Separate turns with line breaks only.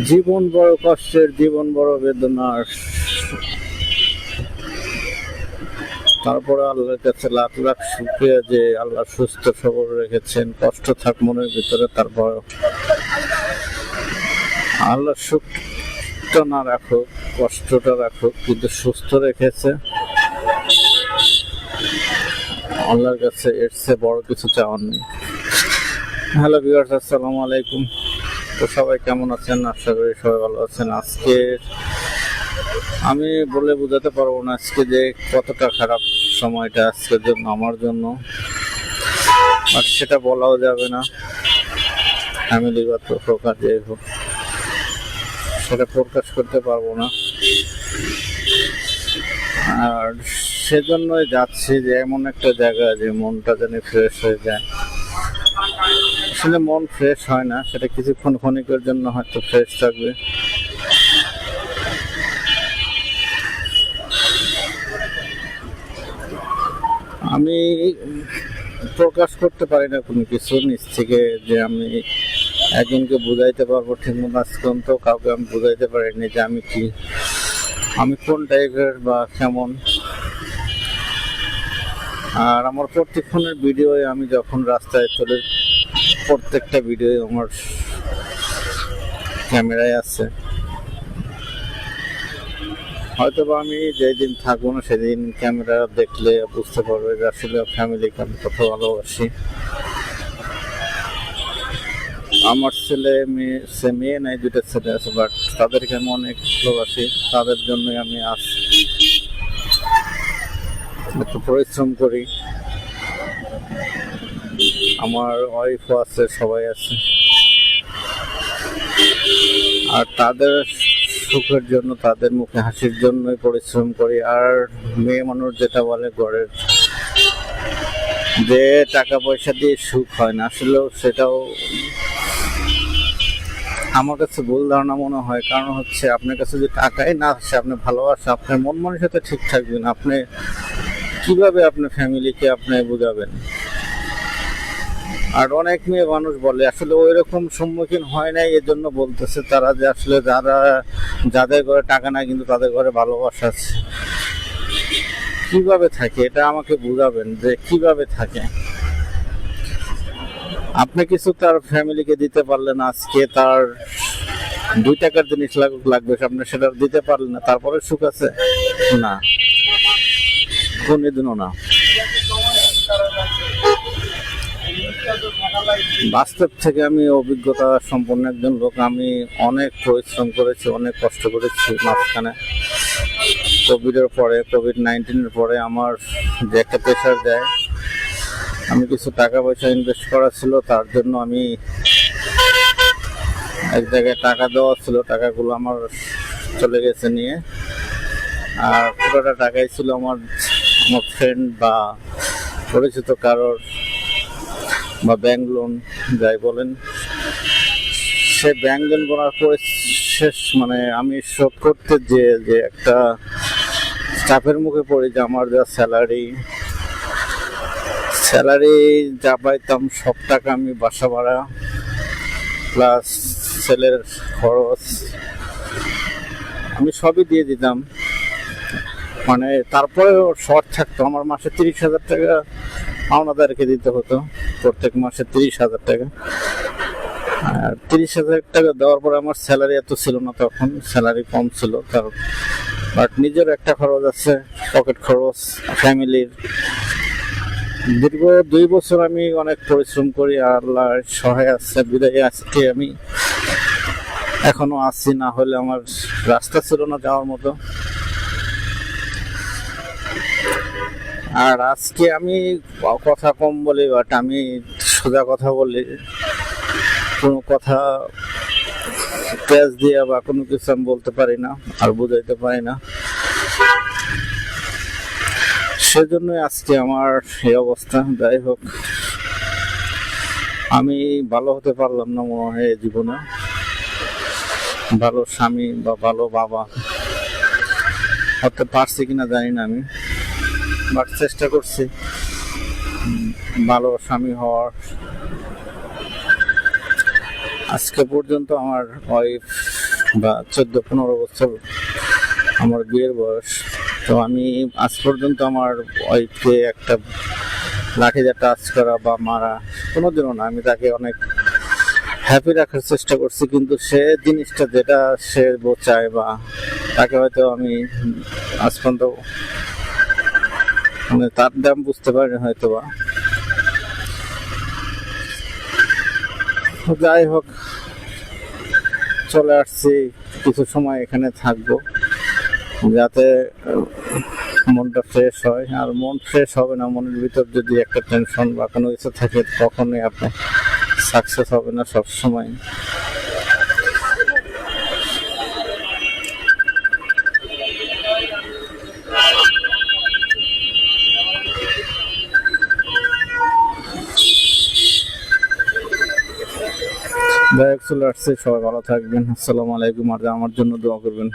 জীবন বড় কষ্টের, জীবন বড় বেদনার। তারপরে আল্লাহর কাছে লাখ লাখ শুকরিয়া যে আল্লাহ সুস্থ সবল রেখেছেন। কষ্ট থাক মনের ভিতরে, তারপর আল্লাহ সুখটা না রাখুক, কষ্টটা রাখুক, কিন্তু সুস্থ রেখেছে। আল্লাহর কাছে এর চেয়ে বড় কিছু চাওয়ার নেই। হ্যালো ভিউয়ার্স, আসসালামু আলাইকুম। তো সবাই কেমন আছেন? আশা করি সবাই ভালো আছেন। আজকে আমি বলে বোঝাতে পারবো না আজকে যে কতটা খারাপ সময়টা আজকের জন্য, আমার জন্য। আর সেটা বলাও যাবে না, ফ্যামিলিগত হোক আর যে হোক, সেটা প্রকাশ করতে পারবো না। আর সেজন্যই যাচ্ছি যে এমন একটা জায়গা যে মনটা যেন ফ্রেশ হয়ে যায়। আসলে মন ফ্রেশ হয় না, সেটা কিছুক্ষণ ক্ষণিকের জন্য হয়তো ফ্রেশ থাকবে। আমি প্রকাশ করতে পারি না কোনো কিছু নিজ থেকে যে আমি একজনকে বুঝাইতে পারবো ঠিক মতো। আজ পর্যন্ত কাউকে আমি বুঝাইতে পারিনি যে আমি কি, আমি কোন টাইপের বা কেমন। আর আমার প্রত্যেকক্ষণের ভিডিও আমি যখন রাস্তায় চলে, প্রত্যেকটা ভিডিও আমার ক্যামেরায় আছে। হয়তো বা আমি যেদিন থাকবো না সেদিন ক্যামেরা দেখলে বুঝতে পারবে যে আসলে ফ্যামিলিকে আমি কত ভালোবাসি। আমার ছেলে মেয়ে নাই, দুটো ছেলে আছে, বাট তাদেরকে আমি অনেক ভালোবাসি। তাদের জন্যই আমি আজ একটু পরিশ্রম করি। আমার ওয়াইফও আছে, সবাই আছে। আর তাদের সুখের জন্য, তাদের মুখে হাসির জন্যই পরিশ্রম করি। আর মেয়ে মানুষ যেটা বলে, ঘরের যে টাকা পয়সা দিয়ে সুখ হয় না, আসলেও সেটাও আমার কাছে ভুল ধারণা মনে হয়। কারণ হচ্ছে আপনার কাছে যদি টাকাই না আসে, আপনি ভালোবাসা, আপনার মন মানসিকতা ঠিক থাকবেন, আপনি কিভাবে আপনার ফ্যামিলিকে আপনি বোঝাবেন? আর অনেক মেয়ে মানুষ বলে, আসলে ওই রকম সম্মুখীন হয় নাই, এর জন্য বলতেছে তারা যে আসলে যাদের ঘরে টাকা নাই কিন্তু তাদের ঘরে ভালোবাসা আছে। কিভাবে থাকে এটা আমাকে বুঝাবেন যে কিভাবে থাকে। আপনি কিছু তার ফ্যামিলিকে দিতে পারলেন, আজকে তার 2 টাকার জিনিস লাগবে, আপনি সেটা দিতে পারলেন না, তারপরে সুখ আছে? না, কোনদিনও না। বাস্তব থেকে আমি অভিজ্ঞতা সম্পন্ন একজন লোক। আমি অনেক পরিশ্রম করেছি, অনেক কষ্ট করেছি। মাঝখানে কোভিড-19 পরে আমার যে একটা প্রেশার দেয়, আমি কিছু টাকা পয়সা ইনভেস্ট করা ছিল, তার জন্য আমি এক জায়গায় টাকা দেওয়া ছিল, টাকাগুলো আমার চলে গেছে নিয়ে। আর পুরোটা টাকাই ছিল আমার ফ্রেন্ড বা পরিচিত কারোর, বা ব্যাংক লোন যাই বলেন। সে ব্যাংক লোন করার পরে শেষ আমি শোধ করতে যে একটা চাপের মুখে পড়ি যে আমার যা স্যালারি যা পাইতাম সব টাকা আমি বাসা ভাড়া প্লাস ছেলের খরচ আমি সবই দিয়ে দিতাম। তারপরে শর্ট থাকতো। আমার মাসে 30,000 টাকা পাওনাদারকে দিতে হতো, প্রত্যেক মাসে 30,000 টাকা। আর 30,000 টাকা দেওয়ার পরে আমার স্যালারি এত ছিল না, তখন স্যালারি কম ছিল। বাট নিজের একটা খরচ আছে, পকেট খরচ, ফ্যামিলির। দীর্ঘ 2 বছর আমি অনেক পরিশ্রম করি। আল্লাহ সহায় আছে বিদায় আজকে আমি এখনো আছি, না হলে আমার রাস্তা ছিল না যাওয়ার মতো। আর আজকে আমি কথা কম বলি, বাট আমি সোজা কথা বলি। কোনো কথা পেঁচ দিয়ে বা কোনো কিছু আমি বলতে পারি না, আর বুঝাইতে পারি না। সেজন্যই আজকে আমার এই অবস্থা। যাই হোক, আমি ভালো হতে পারলাম না মনে হয় জীবনে, ভালো স্বামী বা ভালো বাবা হতে পারছি কিনা জানি না আমি, বাট চেষ্টা করছি ভালো স্বামী হওয়ার। আজকে পর্যন্ত আমার ওয়াইফ বা 14-15 বছর আমার বিয়ের বয়স। তো আমি আজ পর্যন্ত আমার ওয়াইফকে একটা লাঠি দিয়ে টাচ করা বা মারা কোনোদিনও না। আমি তাকে অনেক হ্যাপি রাখার চেষ্টা করছি, কিন্তু সে জিনিসটা যেটা সে চায় বা তাকে হয়তো আমি আজ পর্যন্ত মানে তার দাম বুঝতে পারিনি হয়তো বা। যাই হোক, চলে আসছি, কিছু সময় এখানে থাকবো যাতে মনটা ফ্রেশ হয়। আর মন ফ্রেশ হবে না, মনের ভিতর যদি একটা টেনশন বা কোনো কিছু থাকে কখনোই আপনি সাকসেস হবে না সব সময়। চলে আসছে, সবাই ভালো থাকবেন। আসসালামু আলাইকুম। আর আমার জন্য দোয়া করবেন।